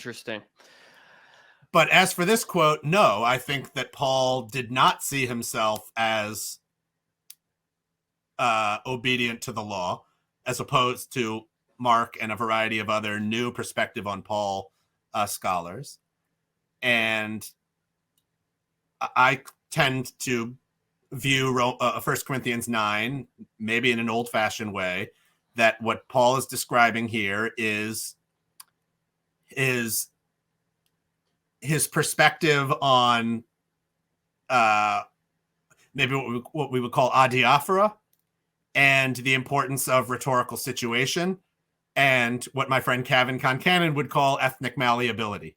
Interesting. But as for this quote, no, I think that Paul did not see himself as obedient to the law, as opposed to Mark and a variety of other new perspective on Paul scholars. And I tend to view 1 Corinthians 9, maybe in an old-fashioned way, that what Paul is describing here is his perspective on maybe what we would call adiaphora, and the importance of rhetorical situation, and what my friend Kevin Concannon would call ethnic malleability.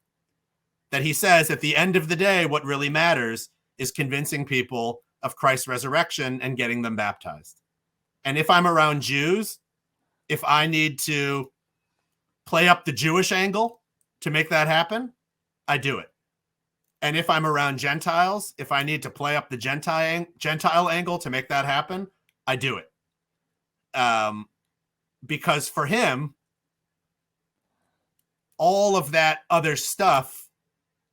That he says, at the end of the day, what really matters is convincing people of Christ's resurrection and getting them baptized. And if I'm around Jews, if I need to play up the Jewish angle to make that happen, I do it. And if I'm around Gentiles, if I need to play up the Gentile angle to make that happen, I do it. Because for him, all of that other stuff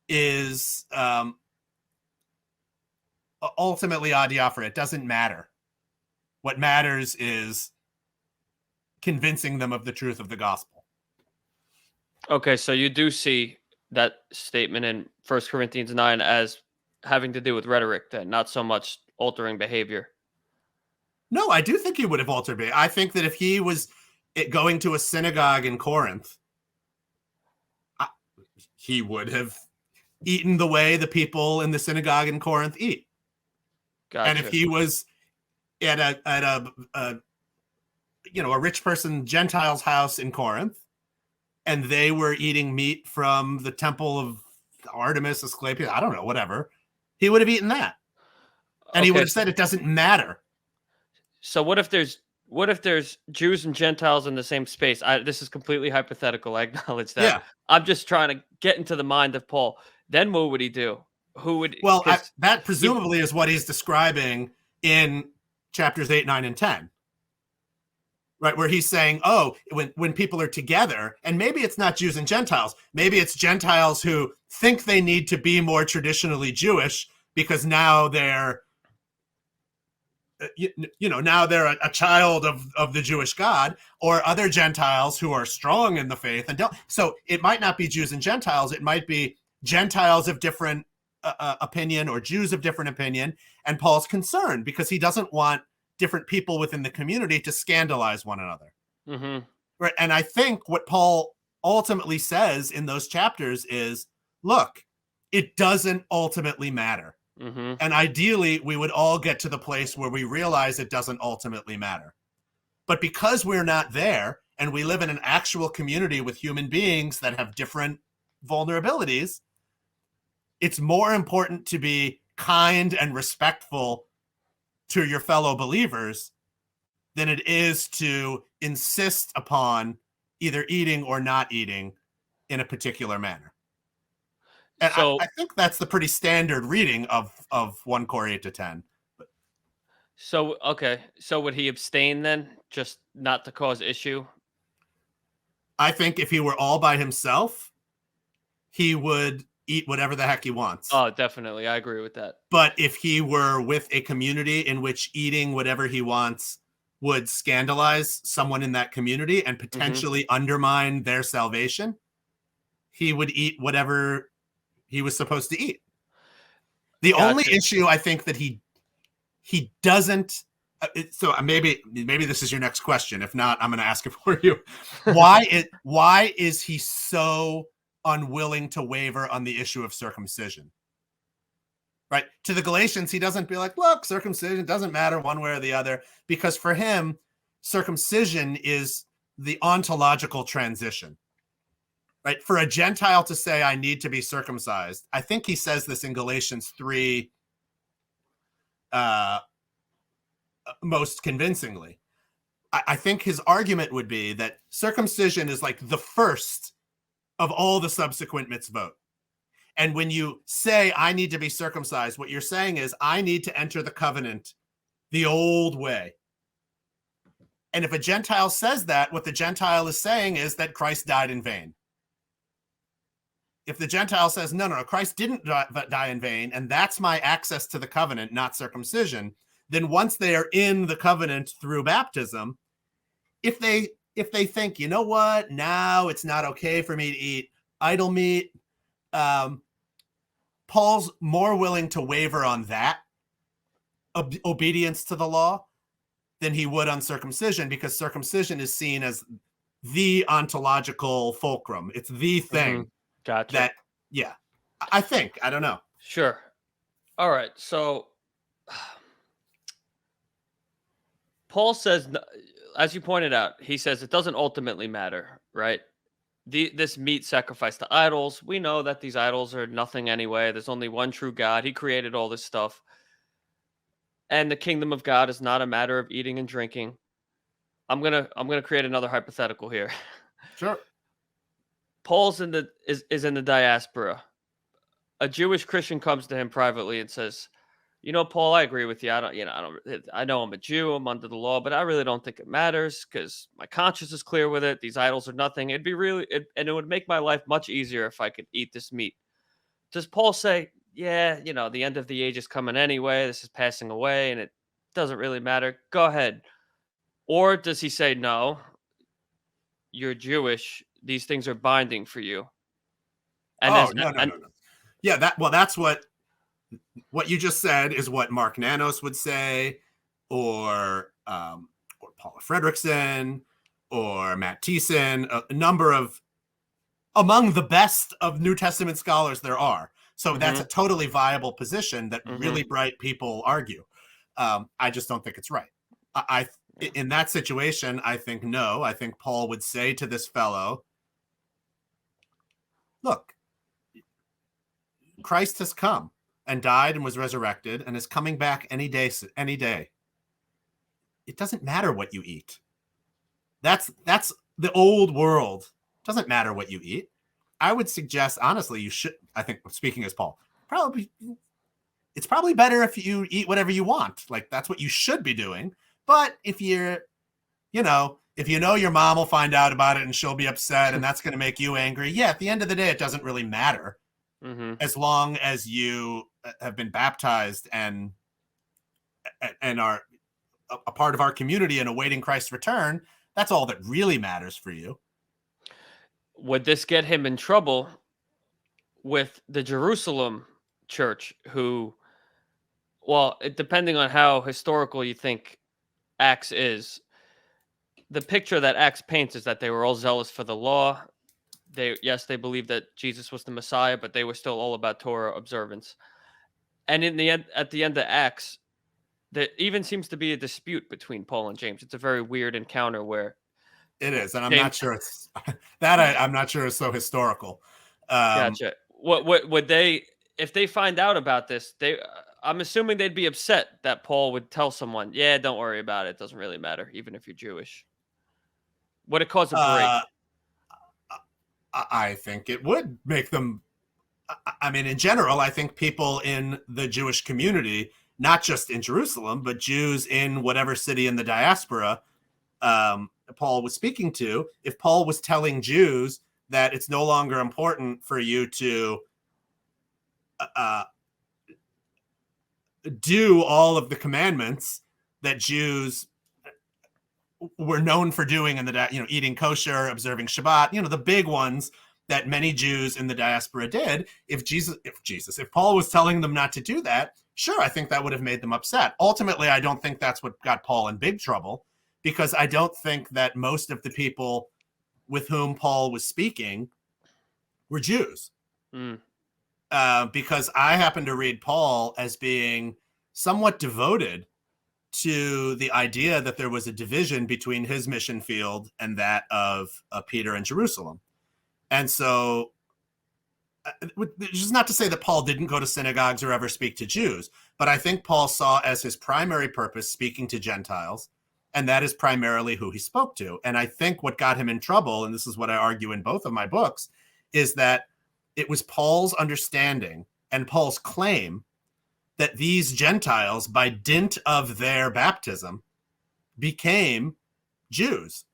is ultimately adiaphora. It doesn't matter. What matters is convincing them of the truth of the gospel. Okay, so you do see that statement in 1 Corinthians 9 as having to do with rhetoric, then, not so much altering behavior. No, I do think he would have altered behavior. I think that if he was going to a synagogue in Corinth, he would have eaten the way the people in the synagogue in Corinth eat. Gotcha. And if he was at a rich person Gentile's house in Corinth, and they were eating meat from the temple of Artemis, Asclepius, I don't know, whatever, he would have eaten that. And he would have said it doesn't matter. So what if there's Jews and Gentiles in the same space? This is completely hypothetical. I acknowledge that. Yeah. I'm just trying to get into the mind of Paul. Then what would he do? Who would? Well, that presumably is what he's describing in chapters 8, 9, and 10. Right, where he's saying, when people are together, and maybe it's not Jews and Gentiles, maybe it's Gentiles who think they need to be more traditionally Jewish because now they're, now they're a child of the Jewish God, or other Gentiles who are strong in the faith and don't. So it might not be Jews and Gentiles; it might be Gentiles of different opinion or Jews of different opinion. And Paul's concerned because he doesn't want different people within the community to scandalize one another. Mm-hmm. Right. And I think what Paul ultimately says in those chapters is, look, it doesn't ultimately matter. Mm-hmm. And ideally, we would all get to the place where we realize it doesn't ultimately matter. But because we're not there, and we live in an actual community with human beings that have different vulnerabilities, it's more important to be kind and respectful to your fellow believers than it is to insist upon either eating or not eating in a particular manner. And so, I think that's the pretty standard reading of 1 Cor 8 to 10. So, okay. So would he abstain then, just not to cause issue? I think if he were all by himself, he would eat whatever the heck he wants. Oh, definitely. I agree with that. But if he were with a community in which eating whatever he wants would scandalize someone in that community and potentially undermine their salvation, he would eat whatever he was supposed to eat. The only issue I think that he doesn't, so maybe this is your next question. If not, I'm going to ask it for you. Why is he so unwilling to waver on the issue of circumcision? Right? To the Galatians, he doesn't be like, look, circumcision doesn't matter one way or the other, because for him, circumcision is the ontological transition. Right? For a Gentile to say, I need to be circumcised, I think he says this in Galatians 3 most convincingly. I think his argument would be that circumcision is like the first of all the subsequent mitzvot. And when you say, I need to be circumcised, what you're saying is, I need to enter the covenant the old way. And if a Gentile says that, what the Gentile is saying is that Christ died in vain. if the Gentile says, no, Christ didn't die in vain, and that's my access to the covenant, not circumcision, then once they are in the covenant through baptism, if they think, you know what, now it's not okay for me to eat idol meat, Paul's more willing to waver on that obedience to the law than he would on circumcision, because circumcision is seen as the ontological fulcrum. It's the thing. Gotcha. That, yeah, I think, I don't know. Sure. All right. So Paul says, as you pointed out, he says it doesn't ultimately matter, right? This meat sacrifice to idols. We know that these idols are nothing anyway. There's only one true God. He created all this stuff. And the kingdom of God is not a matter of eating and drinking. I'm gonna create another hypothetical here. Sure. Paul's is in the diaspora. A Jewish Christian comes to him privately and says, "You know, Paul, I agree with you. I know I'm a Jew. I'm under the law, but I really don't think it matters because my conscience is clear with it. These idols are nothing. And it would make my life much easier if I could eat this meat." Does Paul say, "Yeah, the end of the age is coming anyway. This is passing away, and it doesn't really matter. Go ahead"? Or does he say, "No, you're Jewish. These things are binding for you"? And No. Yeah, that's what you just said is what Mark Nanos would say, or Paula Fredrickson, or Matt Thiessen, a number of, among the best of New Testament scholars there are. So that's a totally viable position that really bright people argue. I just don't think it's right. In that situation, I think no. I think Paul would say to this fellow, look, Christ has come and died and was resurrected and is coming back any day. It doesn't matter what you eat. That's the old world. It doesn't matter what you eat. I would suggest, honestly, you should, I think, speaking as Paul, it's probably better if you eat whatever you want. Like, that's what you should be doing. But if you're, if you know your mom will find out about it and she'll be upset and that's going to make you angry, yeah, at the end of the day, it doesn't really matter. As long as you have been baptized and are a part of our community and awaiting Christ's return, that's all that really matters for you. Would this get him in trouble with the Jerusalem church who, depending on how historical you think Acts is, the picture that Acts paints is that they were all zealous for the law. They believed that Jesus was the Messiah, but they were still all about Torah observance. And at the end of Acts, there even seems to be a dispute between Paul and James. It's a very weird encounter where it is, and I'm not sure it's that. I'm not sure it's so historical. Gotcha. What would they, if they find out about this? I'm assuming they'd be upset that Paul would tell someone, "Yeah, don't worry about it. It doesn't really matter, even if you're Jewish." Would it cause a break? I think it would make them. I mean, in general, I think people in the Jewish community, not just in Jerusalem, but Jews in whatever city in the diaspora Paul was speaking to, if Paul was telling Jews that it's no longer important for you to do all of the commandments that Jews were known for doing in the, eating kosher, observing Shabbat, the big ones that many Jews in the diaspora did. If Paul was telling them not to do that, sure, I think that would have made them upset. Ultimately, I don't think that's what got Paul in big trouble, because I don't think that most of the people with whom Paul was speaking were Jews. Because I happen to read Paul as being somewhat devoted to the idea that there was a division between his mission field and that of Peter and Jerusalem. And so, which is not to say that Paul didn't go to synagogues or ever speak to Jews, but I think Paul saw as his primary purpose speaking to Gentiles, and that is primarily who he spoke to. And I think what got him in trouble, and this is what I argue in both of my books, is that it was Paul's understanding and Paul's claim that these Gentiles, by dint of their baptism, became Jews.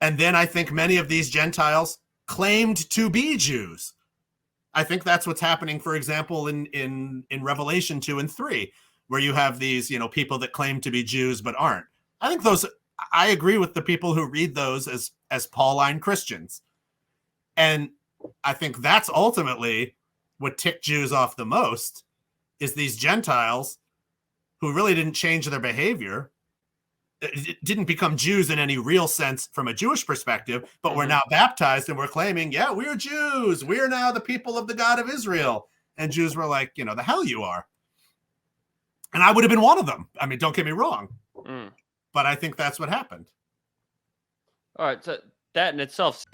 And then I think many of these Gentiles claimed to be Jews. I think that's what's happening, for example, in Revelation 2 and 3, where you have these, people that claim to be Jews but aren't. I agree with the people who read those as Pauline Christians. And I think that's ultimately what ticked Jews off the most, is these Gentiles who really didn't change their behavior, didn't become Jews in any real sense from a Jewish perspective, but were now baptized and were claiming, yeah, we're Jews. We're now the people of the God of Israel. And Jews were like, the hell you are. And I would have been one of them. I mean, don't get me wrong. But I think that's what happened. All right. So that in itself